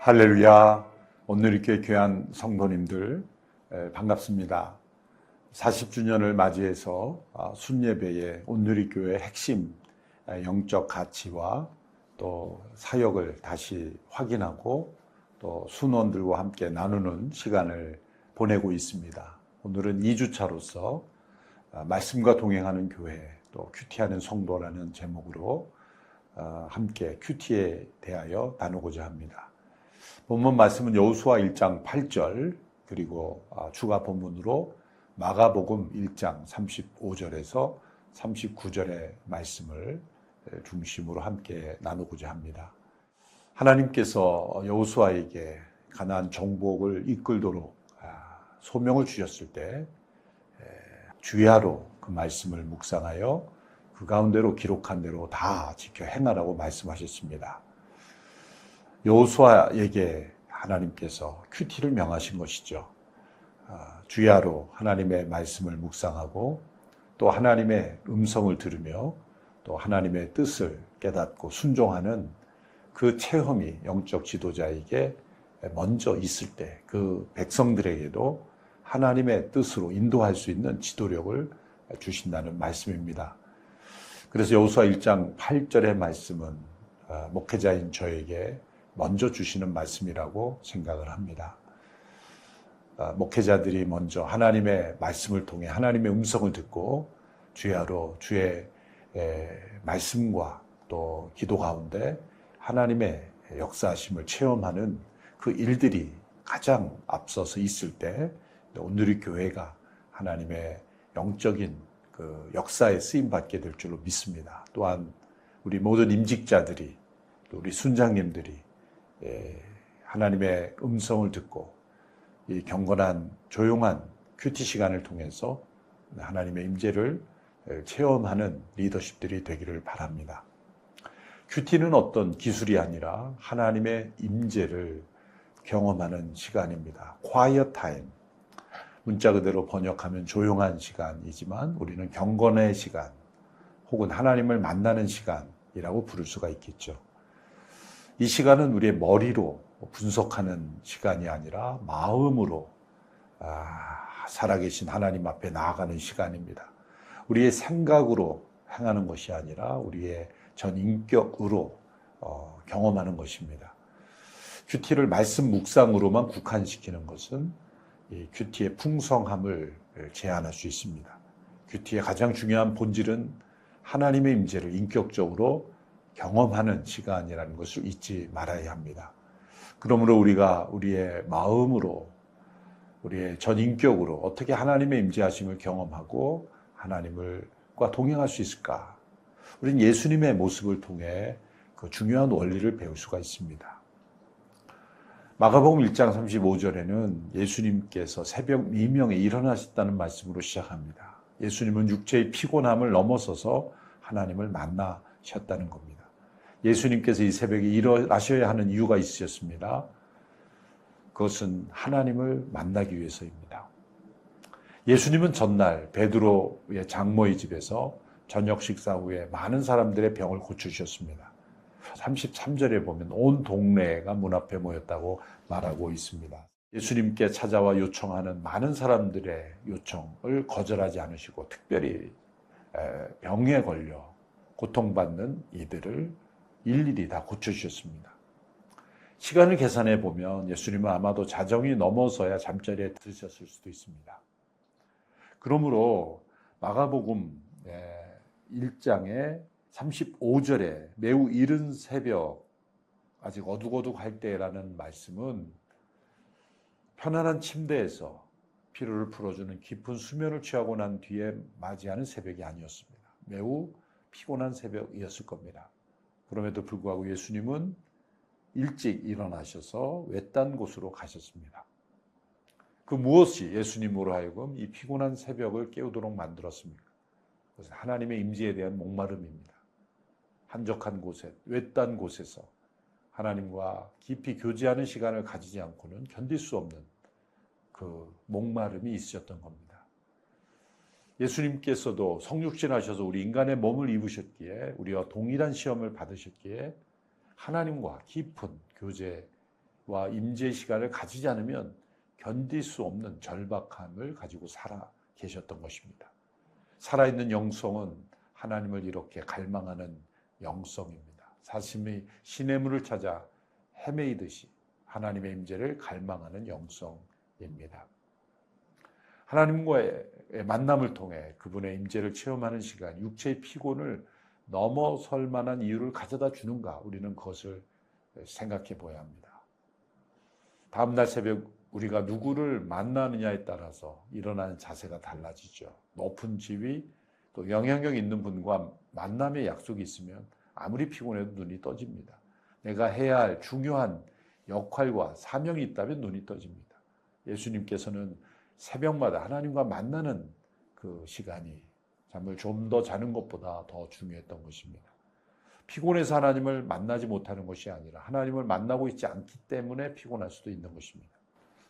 할렐루야. 온누리교회 귀한 성도님들 반갑습니다. 40주년을 맞이해서 순예배의 온누리교회의 핵심 영적 가치와 또 사역을 다시 확인하고 또 순원들과 함께 나누는 시간을 보내고 있습니다. 오늘은 2주차로서 말씀과 동행하는 교회 또 큐티하는 성도라는 제목으로 함께 큐티에 대하여 나누고자 합니다. 본문 말씀은 여호수아 1장 8절 그리고 추가 본문으로 마가복음 1장 35절에서 39절의 말씀을 중심으로 함께 나누고자 합니다. 하나님께서 여호수아에게 가나안 정복을 이끌도록 소명을 주셨을 때 주야로 그 말씀을 묵상하여 그 가운데로 기록한 대로 다 지켜 행하라고 말씀하셨습니다. 여호수아에게 하나님께서 큐티를 명하신 것이죠. 주야로 하나님의 말씀을 묵상하고 또 하나님의 음성을 들으며 또 하나님의 뜻을 깨닫고 순종하는 그 체험이 영적 지도자에게 먼저 있을 때 그 백성들에게도 하나님의 뜻으로 인도할 수 있는 지도력을 주신다는 말씀입니다. 그래서 여호수아 1장 8절의 말씀은 목회자인 저에게 먼저 주시는 말씀이라고 생각을 합니다. 목회자들이 먼저 하나님의 말씀을 통해 하나님의 음성을 듣고 주야로 주의 말씀과 또 기도 가운데 하나님의 역사하심을 체험하는 그 일들이 가장 앞서서 있을 때 온누리교회가 하나님의 영적인 그 역사에 쓰임받게 될 줄로 믿습니다. 또한 우리 모든 임직자들이 또 우리 순장님들이 하나님의 음성을 듣고 이 경건한 조용한 큐티 시간을 통해서 하나님의 임재를 체험하는 리더십들이 되기를 바랍니다. 큐티는 어떤 기술이 아니라 하나님의 임재를 경험하는 시간입니다. quiet time. 문자 그대로 번역하면 조용한 시간이지만 우리는 경건의 시간 혹은 하나님을 만나는 시간이라고 부를 수가 있겠죠. 이 시간은 우리의 머리로 분석하는 시간이 아니라 마음으로 살아계신 하나님 앞에 나아가는 시간입니다. 우리의 생각으로 행하는 것이 아니라 우리의 전 인격으로 경험하는 것입니다. 큐티를 말씀 묵상으로만 국한시키는 것은 이 큐티의 풍성함을 제한할 수 있습니다. 큐티의 가장 중요한 본질은 하나님의 임재를 인격적으로 경험하는 시간이라는 것을 잊지 말아야 합니다. 그러므로 우리가 우리의 마음으로 우리의 전 인격으로 어떻게 하나님의 임재하심을 경험하고 하나님과 동행할 수 있을까? 우리는 예수님의 모습을 통해 그 중요한 원리를 배울 수가 있습니다. 마가복음 1장 35절에는 예수님께서 새벽 미명에 일어나셨다는 말씀으로 시작합니다. 예수님은 육체의 피곤함을 넘어서서 하나님을 만나셨다는 겁니다. 예수님께서 이 새벽에 일어나셔야 하는 이유가 있으셨습니다. 그것은 하나님을 만나기 위해서입니다. 예수님은 전날 베드로의 장모의 집에서 저녁 식사 후에 많은 사람들의 병을 고쳐주셨습니다. 33절에 보면 온 동네가 문 앞에 모였다고 말하고 있습니다. 예수님께 찾아와 요청하는 많은 사람들의 요청을 거절하지 않으시고 특별히 병에 걸려 고통받는 이들을 일일이 다 고쳐주셨습니다. 시간을 계산해 보면 예수님은 아마도 자정이 넘어서야 잠자리에 드셨을 수도 있습니다. 그러므로 마가복음 1장의 35절에 매우 이른 새벽 아직 어둑어둑할 때라는 말씀은 편안한 침대에서 피로를 풀어주는 깊은 수면을 취하고 난 뒤에 맞이하는 새벽이 아니었습니다. 매우 피곤한 새벽이었을 겁니다. 그럼에도 불구하고 예수님은 일찍 일어나셔서 외딴 곳으로 가셨습니다. 그 무엇이 예수님으로 하여금 이 피곤한 새벽을 깨우도록 만들었습니까? 그것은 하나님의 임재에 대한 목마름입니다. 한적한 곳에, 외딴 곳에서 하나님과 깊이 교제하는 시간을 가지지 않고는 견딜 수 없는 그 목마름이 있으셨던 겁니다. 예수님께서도 성육신 하셔서 우리 인간의 몸을 입으셨기에 우리와 동일한 시험을 받으셨기에 하나님과 깊은 교제 임재 시간을 가지지 않으면 견딜 수 없는 절박함을 가지고 살아 계셨던 것입니다. 살아있는 영성은 하나님을 이렇게 갈망하는 영성입니다. 사슴이 시냇물을 찾아 헤매이듯이 하나님의 임재를 갈망하는 영성입니다. 하나님과의 만남을 통해 그분의 임재를 체험하는 시간, 육체의 피곤을 넘어설 만한 이유를 가져다 주는가, 우리는 그것을 생각해 보아야 합니다. 다음날 새벽 우리가 누구를 만나느냐에 따라서 일어나는 자세가 달라지죠. 높은 지위, 또 영향력 있는 분과 만남의 약속이 있으면 아무리 피곤해도 눈이 떠집니다. 내가 해야 할 중요한 역할과 사명이 있다면 눈이 떠집니다. 예수님께서는 새벽마다 하나님과 만나는 그 시간이 잠을 좀 더 자는 것보다 더 중요했던 것입니다. 피곤해서 하나님을 만나지 못하는 것이 아니라 하나님을 만나고 있지 않기 때문에 피곤할 수도 있는 것입니다.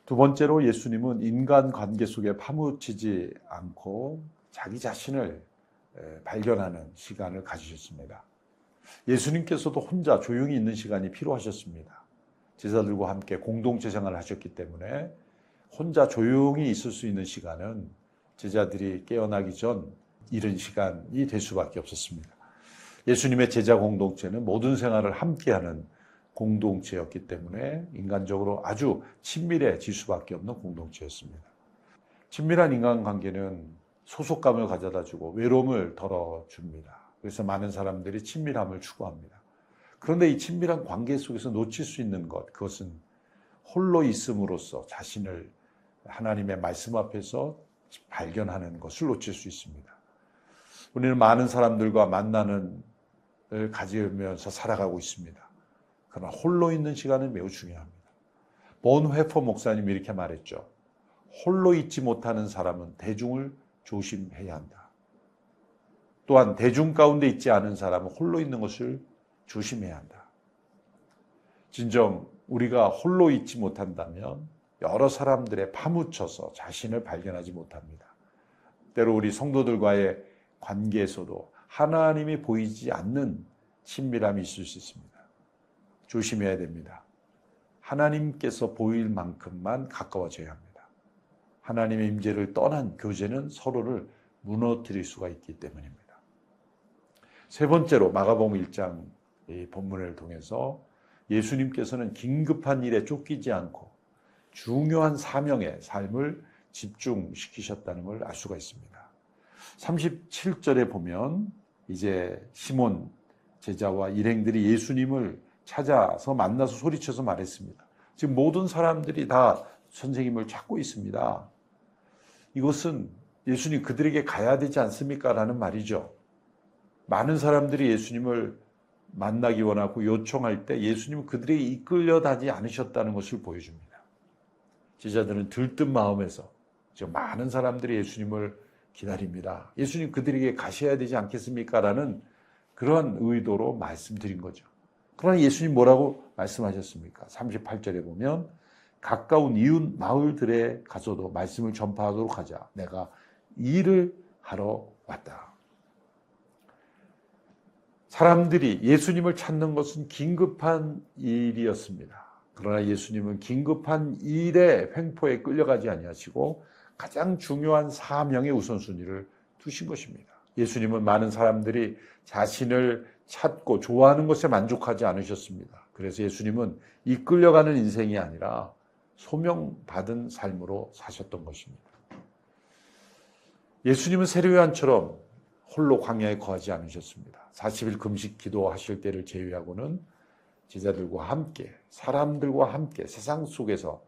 두 번째로 예수님은 인간관계 속에 파묻히지 않고 자기 자신을 발견하는 시간을 가지셨습니다. 예수님께서도 혼자 조용히 있는 시간이 필요하셨습니다. 제자들과 함께 공동체 생활을 하셨기 때문에 혼자 조용히 있을 수 있는 시간은 제자들이 깨어나기 전 이른 시간이 될 수밖에 없었습니다. 예수님의 제자 공동체는 모든 생활을 함께하는 공동체였기 때문에 인간적으로 아주 친밀해질 수밖에 없는 공동체였습니다. 친밀한 인간관계는 소속감을 가져다주고 외로움을 덜어줍니다. 그래서 많은 사람들이 친밀함을 추구합니다. 그런데 이 친밀한 관계 속에서 놓칠 수 있는 것, 그것은 홀로 있음으로써 자신을 하나님의 말씀 앞에서 발견하는 것을 놓칠 수 있습니다. 우리는 많은 사람들과 만나는 을 가지면서 살아가고 있습니다. 그러나 홀로 있는 시간은 매우 중요합니다. 본회퍼 목사님이 이렇게 말했죠. 홀로 있지 못하는 사람은 대중을 조심해야 한다. 또한 대중 가운데 있지 않은 사람은 홀로 있는 것을 조심해야 한다. 진정 우리가 홀로 있지 못한다면 여러 사람들에 파묻혀서 자신을 발견하지 못합니다. 때로 우리 성도들과의 관계에서도 하나님이 보이지 않는 친밀함이 있을 수 있습니다. 조심해야 됩니다. 하나님께서 보일 만큼만 가까워져야 합니다. 하나님의 임재를 떠난 교제는 서로를 무너뜨릴 수가 있기 때문입니다. 세 번째로 마가복음 1장 이 본문을 통해서 예수님께서는 긴급한 일에 쫓기지 않고 중요한 사명의 삶을 집중시키셨다는 걸 알 수가 있습니다. 37절에 보면 이제 시몬 제자와 일행들이 예수님을 찾아서 만나서 소리쳐서 말했습니다. 지금 모든 사람들이 다 선생님을 찾고 있습니다. 이것은 예수님 그들에게 가야 되지 않습니까? 라는 말이죠. 많은 사람들이 예수님을 만나기 원하고 요청할 때 예수님은 그들에게 이끌려다지 않으셨다는 것을 보여줍니다. 제자들은 들뜬 마음에서 지금 많은 사람들이 예수님을 기다립니다. 예수님 그들에게 가셔야 되지 않겠습니까? 라는 그런 의도로 말씀드린 거죠. 그러나 예수님 뭐라고 말씀하셨습니까? 38절에 보면 가까운 이웃 마을들에 가서도 말씀을 전파하도록 하자. 내가 일을 하러 왔다. 사람들이 예수님을 찾는 것은 긴급한 일이었습니다. 그러나 예수님은 긴급한 일의 횡포에 끌려가지 아니하시고 가장 중요한 사명의 우선순위를 두신 것입니다. 예수님은 많은 사람들이 자신을 찾고 좋아하는 것에 만족하지 않으셨습니다. 그래서 예수님은 이끌려가는 인생이 아니라 소명받은 삶으로 사셨던 것입니다. 예수님은 세례요한처럼 홀로 광야에 거하지 않으셨습니다. 40일 금식 기도하실 때를 제외하고는 제자들과 함께, 사람들과 함께 세상 속에서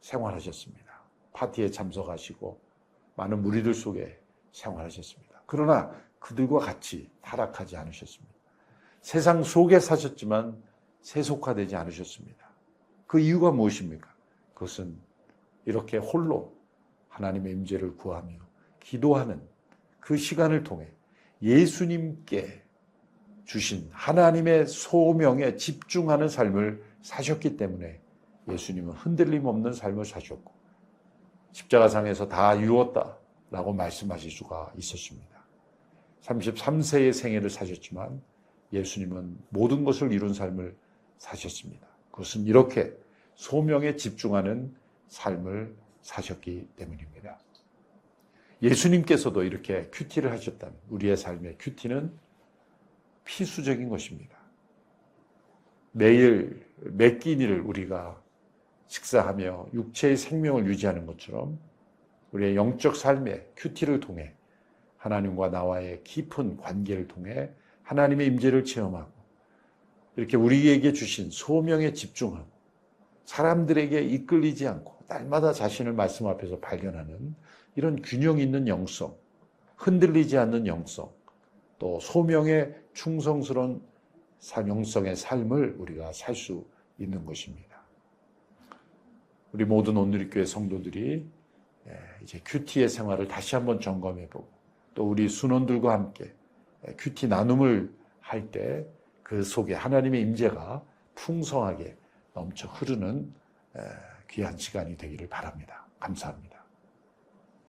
생활하셨습니다. 파티에 참석하시고 많은 무리들 속에 생활하셨습니다. 그러나 그들과 같이 타락하지 않으셨습니다. 세상 속에 사셨지만 세속화되지 않으셨습니다. 그 이유가 무엇입니까? 그것은 이렇게 홀로 하나님의 임재를 구하며 기도하는 그 시간을 통해 예수님께 주신 하나님의 소명에 집중하는 삶을 사셨기 때문에 예수님은 흔들림 없는 삶을 사셨고 십자가상에서 다 이루었다라고 말씀하실 수가 있었습니다. 33세의 생애를 사셨지만 예수님은 모든 것을 이룬 삶을 사셨습니다. 그것은 이렇게 소명에 집중하는 삶을 사셨기 때문입니다. 예수님께서도 이렇게 큐티를 하셨다면 우리의 삶의 큐티는 필수적인 것입니다. 매일 몇 끼니를 우리가 식사하며 육체의 생명을 유지하는 것처럼 우리의 영적 삶의 큐티를 통해 하나님과 나와의 깊은 관계를 통해 하나님의 임재를 체험하고 이렇게 우리에게 주신 소명에 집중하고 사람들에게 이끌리지 않고 날마다 자신을 말씀 앞에서 발견하는 이런 균형 있는 영성, 흔들리지 않는 영성, 또 소명에 충성스러운 영성의 삶을 우리가 살 수 있는 것입니다. 우리 모든 온누리교회 성도들이 이제 큐티의 생활을 다시 한번 점검해보고 또 우리 순원들과 함께 큐티 나눔을 할 때 그 속에 하나님의 임재가 풍성하게 넘쳐 흐르는 귀한 시간이 되기를 바랍니다. 감사합니다.